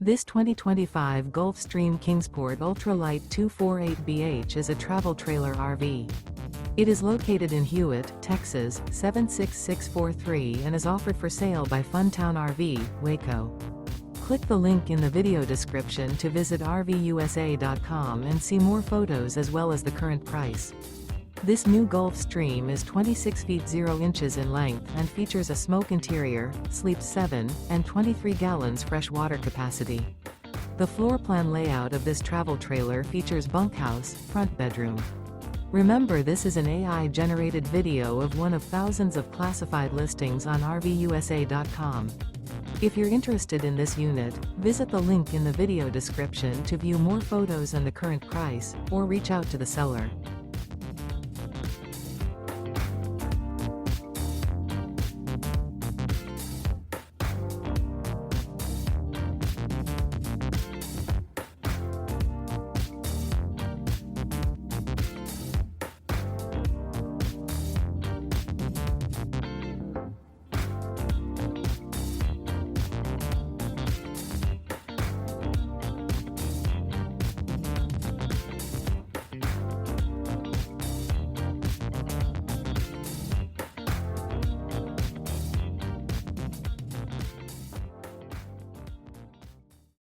This 2025 Gulfstream Kingsport Ultralight 248BH is a travel trailer RV. It is located in Hewitt, Texas, 76643 and is offered for sale by Funtown RV, Waco. Click the link in the video description to visit RVUSA.com and see more photos as well as the current price. This new Gulfstream is 26 feet 0 inches in length and features a smoke interior, sleeps 7, and 23 gallons fresh water capacity. The floor plan layout of this travel trailer features bunkhouse, front bedroom. Remember, this is an AI-generated video of one of thousands of classified listings on RVUSA.com. If you're interested in this unit, visit the link in the video description to view more photos and the current price, or reach out to the seller.